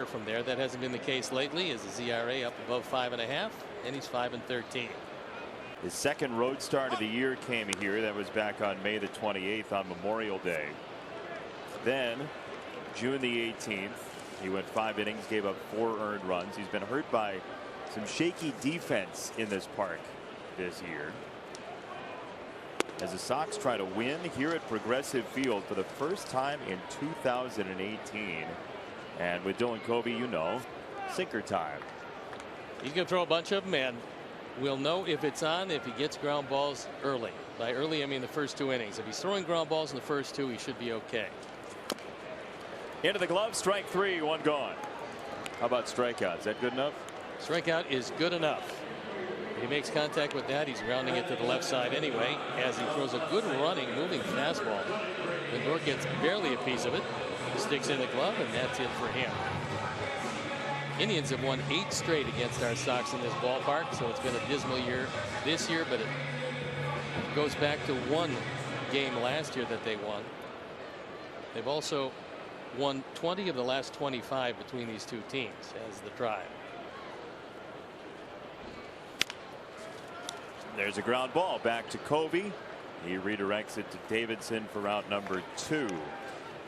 from there. That hasn't been the case lately, as his ERA up above 5.5, and he's 5-13. His second road start of the year came here. That was back on May the 28th on Memorial Day. Then June the 18th, he went 5 innings, gave up 4 earned runs. He's been hurt by some shaky defense in this park this year, as the Sox try to win here at Progressive Field for the first time in 2018. And with Dylan Covey, you know, sinker time. He's going to throw a bunch of them, and we'll know if it's on if he gets ground balls early. By early, I mean the first 2 innings. If he's throwing ground balls in the first 2, he should be okay. Into the glove, strike 3, 1 gone. How about strikeouts? Is that good enough? Strikeout is good enough. If he makes contact with that, he's grounding it to the left side anyway, as he throws a good running, moving fastball. Lindor gets barely a piece of it, sticks in the glove, and that's it for him. Indians have won 8 straight against our Sox in this ballpark, so it's been a dismal year this year, but it goes back to 1 game last year that they won. They've also won 20 of the last 25 between these 2 teams as the Tribe. There's a ground ball back to Covey. He redirects it to Davidson for out number 2.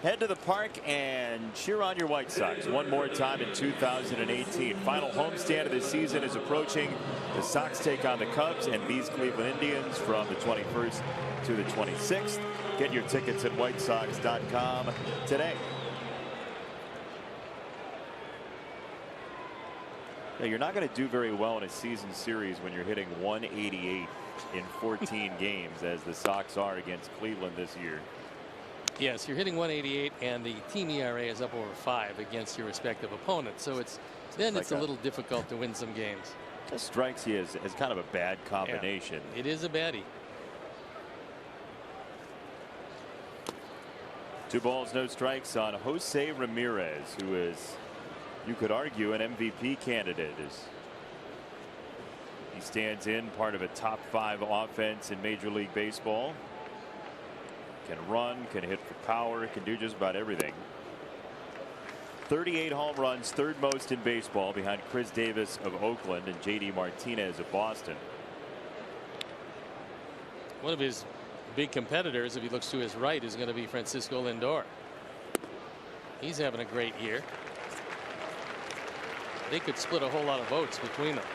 Head to the park and cheer on your White Sox one more time in 2018. Final homestand of the season is approaching. The Sox take on the Cubs and these Cleveland Indians from the 21st to the 26th. Get your tickets at whitesox.com today. Now, you're not going to do very well in a season series when you're hitting 188 in 14 games, as the Sox are against Cleveland this year. Yes, you're hitting 188, and the team ERA is up over 5 against your respective opponents. So it's a little difficult to win some games. Just strikes you as kind of a bad combination. Yeah, it is a baddie. 2 balls, no strikes on Jose Ramirez, who is, you could argue, an MVP candidate. He stands in part of a top 5 offense in Major League Baseball. Can run, can hit for power, can do just about everything. 38 home runs, 3rd most in baseball, behind Chris Davis of Oakland and JD Martinez of Boston. One of his big competitors, if he looks to his right, is going to be Francisco Lindor. He's having a great year. They could split a whole lot of votes between them.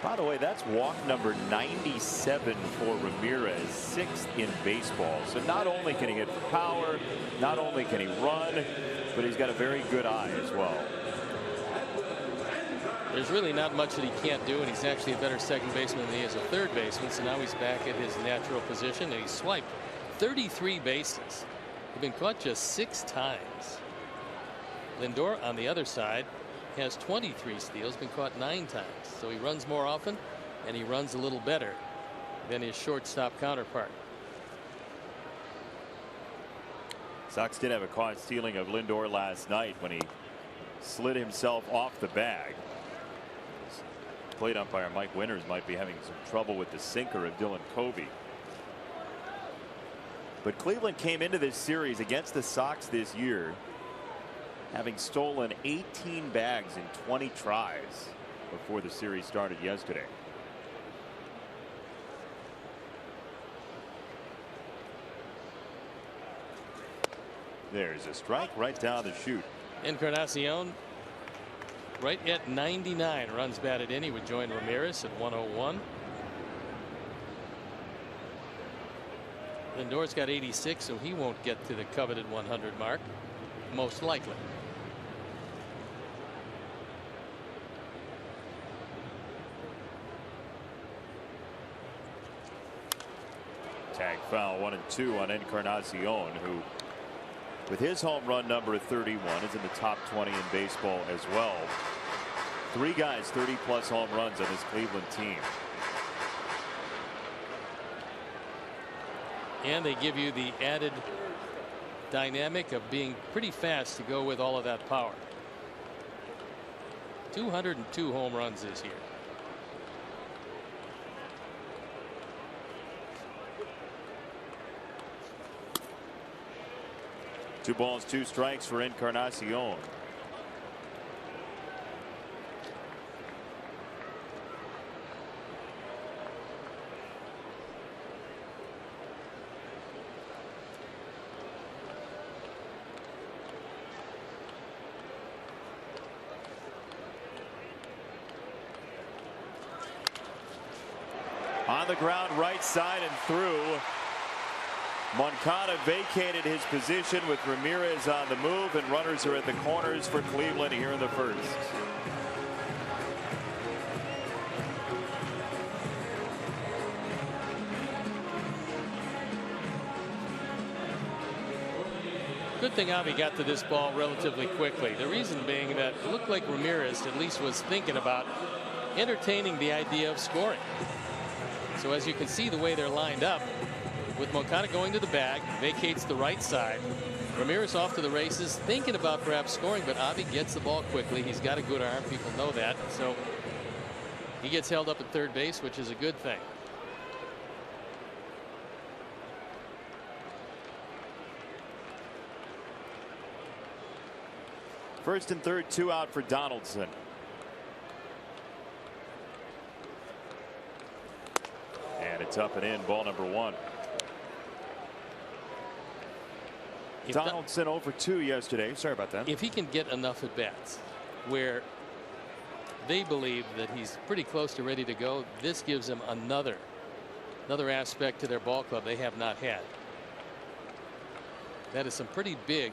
By the way, that's walk number 97 for Ramirez, 6th in baseball. So not only can he hit for power, not only can he run, but he's got a very good eye as well. There's really not much that he can't do, and he's actually a better second baseman than he is a third baseman. So now he's back at his natural position, and he's swiped 33 bases. He's been caught just 6 times. Lindor on the other side has 23 steals, been caught 9 times. So he runs more often, and he runs a little better than his shortstop counterpart. Sox did have a caught stealing of Lindor last night when he slid himself off the bag. Plate umpire Mike Winters might be having some trouble with the sinker of Dylan Covey. But Cleveland came into this series against the Sox this year having stolen 18 bags in 20 tries before the series started yesterday. There's a strike right down the chute. Encarnacion, right at 99 runs batted in. He would join Ramirez at 101. Lindor's got 86, so he won't get to the coveted 100 mark, most likely. Tag foul, 1-2 on Encarnacion, who with his home run number 31 is in the top 20 in baseball as well. 3 guys 30+ home runs on this Cleveland team. And they give you the added dynamic of being pretty fast to go with all of that power. 202 home runs this year. Two balls, 2 strikes for Encarnacion. on the ground, right side and through. Moncada vacated his position with Ramirez on the move, and runners are at the corners for Cleveland here in the first. Good thing Avi got to this ball relatively quickly. The reason being that it looked like Ramirez at least was thinking about entertaining the idea of scoring. So as you can see the way they're lined up, with Moncada going to the bag, vacates the right side. Ramirez off to the races, thinking about perhaps scoring, but Avi gets the ball quickly. He's got a good arm. People know that. So he gets held up at third base, which is a good thing. First and third, 2 out for Donaldson. And it's up and in, ball number 1. Donaldson 0 for 2 yesterday. Sorry about that. If he can get enough at bats where they believe that he's pretty close to ready to go, this gives him another aspect to their ball club they have not had. That is some pretty big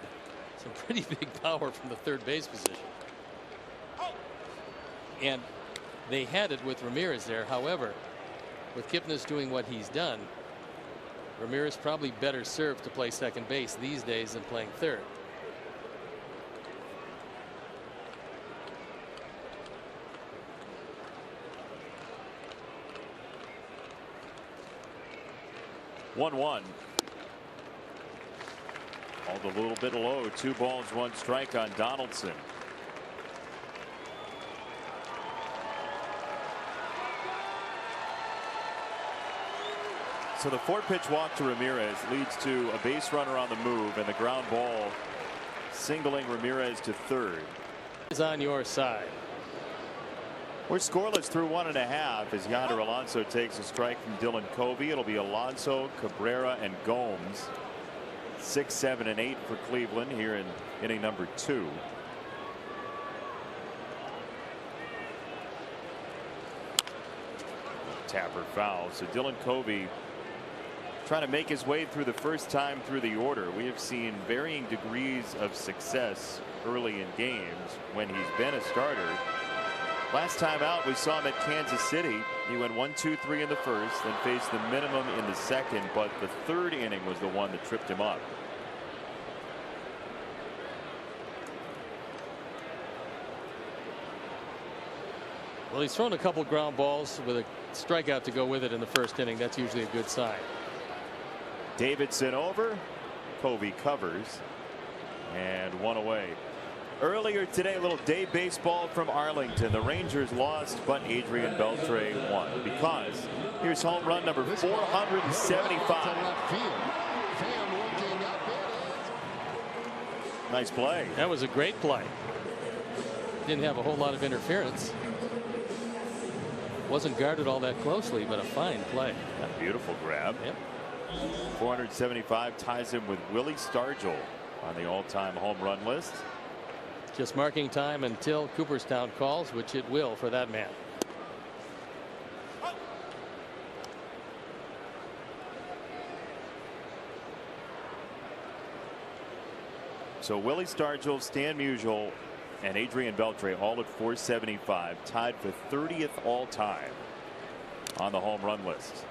power from the third base position. And they had it with Ramirez there. However, with Kipnis doing what he's done, Ramirez probably better served to play second base these days than playing third. One. Called a little bit low. 2 balls, 1 strike on Donaldson. So the 4-pitch walk to Ramirez leads to a base runner on the move and the ground ball singling Ramirez to third. Is on your side. We're scoreless through 1.5 as Yonder Alonso takes a strike from Dylan Covey. It'll be Alonso, Cabrera, and Gomes. 6, 7, and 8 for Cleveland here in inning number 2. Tapper foul. So Dylan Covey trying to make his way through the first time through the order. We have seen varying degrees of success early in games when he's been a starter. Last time out we saw him at Kansas City. He went 1, 2, 3 in the first, then faced the minimum in the second, but the third inning was the one that tripped him up. Well, he's thrown a couple ground balls with a strikeout to go with it in the first inning. That's usually a good sign. Davidson over. Covey covers. And 1 away. Earlier today, a little day baseball from Arlington. The Rangers lost, but Adrian Beltre won. Because here's home run number 475. Nice play. That was a great play. Didn't have a whole lot of interference. Wasn't guarded all that closely, but a fine play. A beautiful grab. Yep. 475 ties him with Willie Stargell on the all-time home run list. Just marking time until Cooperstown calls, which it will for that man. So Willie Stargell, Stan Musial, and Adrian Beltre all at 475, tied for 30th all time on the home run list.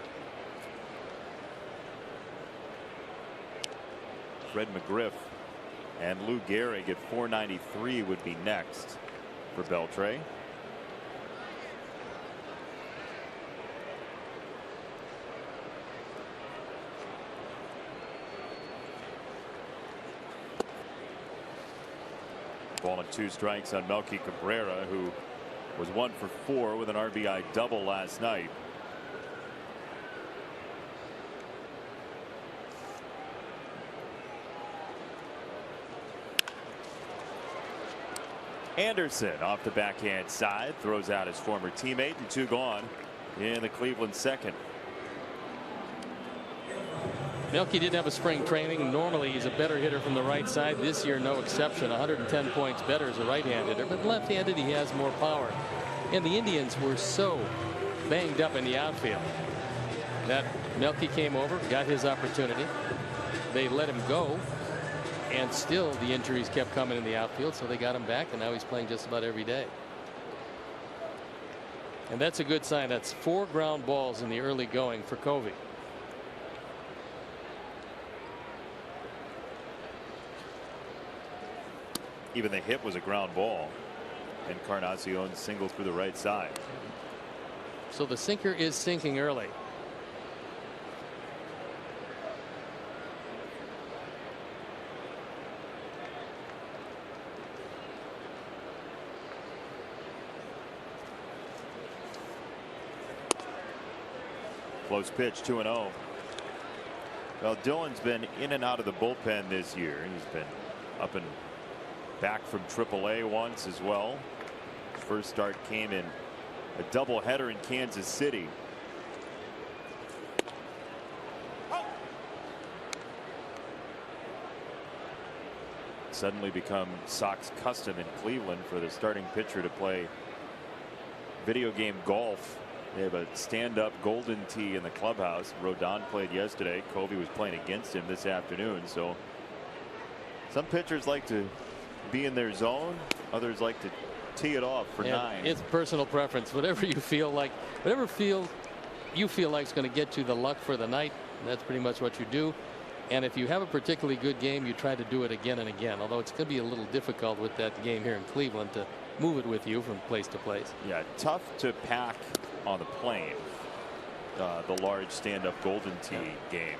Fred McGriff and Lou Gehrig at 493 would be next for Beltre. Ball and 2 strikes on Melky Cabrera, who was 1 for 4 with an RBI double last night. Anderson off the backhand side throws out his former teammate, and 2 gone in the Cleveland second. Melky didn't have a spring training. Normally he's a better hitter from the right side. This year no exception. 110 points better as a right-hand hitter, but left-handed he has more power. And the Indians were so banged up in the outfield that Melky came over, got his opportunity. They let him go, and still the injuries kept coming in the outfield, so they got him back, and now he's playing just about every day. And that's a good sign. That's 4 ground balls in the early going for Covey. Even the hit was a ground ball. Encarnacion single through the right side. So the sinker is sinking early. Close pitch, 2-0. Well, Dillon's been in and out of the bullpen this year. He's been up and back from AAA once as well. His first start came in a doubleheader in Kansas City. Suddenly become Sox custom in Cleveland for the starting pitcher to play video game golf. They have a stand-up golden tee in the clubhouse. Rodon played yesterday. Covey was playing against him this afternoon. So some pitchers like to be in their zone. Others like to tee it off for 9. It's personal preference. Whatever you feel like, whatever you feel like is going to get you the luck for the night. That's pretty much what you do. And if you have a particularly good game, you try to do it again and again. Although it's going to be a little difficult with that game here in Cleveland to move it with you from place to place. Yeah, tough to pack on the plane. The large stand-up golden tee game.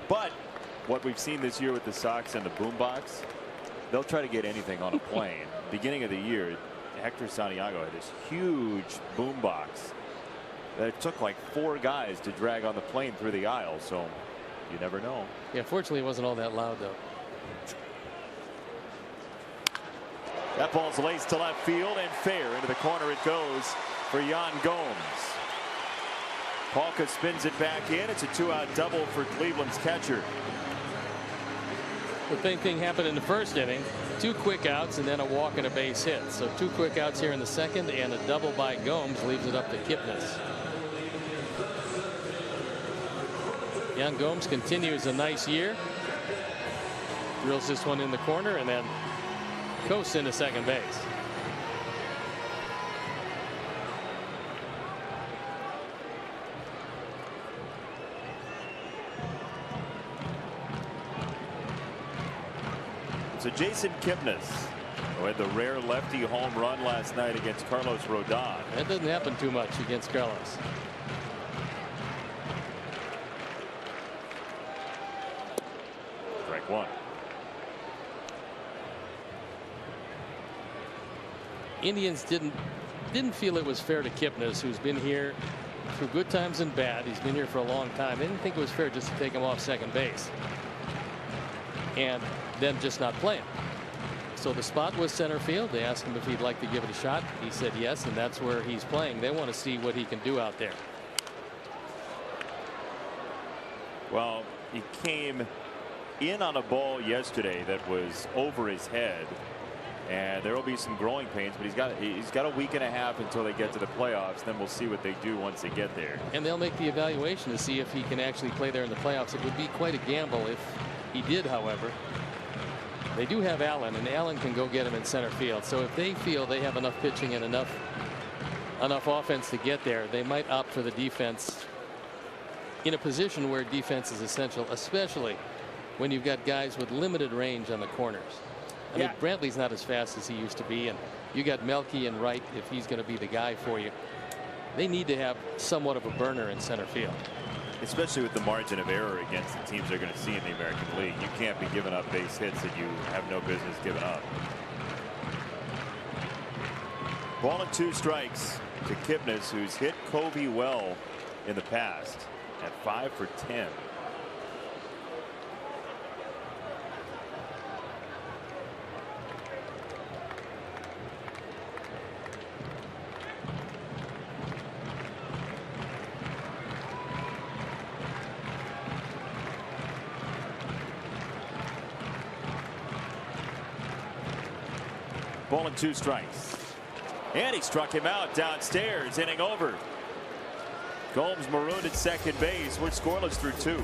But what we've seen this year with the Sox and the boombox, they'll try to get anything on a plane. Beginning of the year, Hector Santiago had this huge boombox that it took like 4 guys to drag on the plane through the aisle. So you never know. Yeah, fortunately, it wasn't all that loud, though. That ball's laced to left field and fair. Into the corner it goes for Yan Gomes. Palka spins it back in. It's a 2-out double for Cleveland's catcher. The same thing happened in the first inning. 2 quick outs and then a walk and a base hit. So 2 quick outs here in the second, and a double by Gomes leaves it up to Kipnis. Yan Gomes continues a nice year. Drills this one in the corner and then coasts into second base. So Jason Kipnis, who had the rare lefty home run last night against Carlos Rodon. That doesn't happen too much against Carlos. Strike 1. Indians didn't feel it was fair to Kipnis, who's been here through good times and bad. He's been here for a long time. They didn't think it was fair just to take him off second base and then just not play him. So the spot was center field. They asked him if he'd like to give it a shot. He said yes, and that's where he's playing. They want to see what he can do out there. Well, he came in on a ball yesterday that was over his head, and there will be some growing pains, but he's got a week and a half until they get to the playoffs. Then we'll see what they do once they get there. And they'll make the evaluation to see if he can actually play there in the playoffs. It would be quite a gamble if he did, however. They do have Allen, and Allen can go get him in center field. So if they feel they have enough pitching and enough offense to get there, they might opt for the defense in a position where defense is essential, especially when you've got guys with limited range on the corners. I mean, Brantley's not as fast as he used to be, and you got Melky and Wright if he's going to be the guy for you. They need to have somewhat of a burner in center field. Especially with the margin of error against the teams they're going to see in the American League. You can't be giving up base hits that you have no business giving up. Ball and 2 strikes to Kipnis, who's hit Covey well in the past at 5 for 10. Ball and 2 strikes. And he struck him out downstairs, inning over. Gomes marooned at second base. We're scoreless through 2.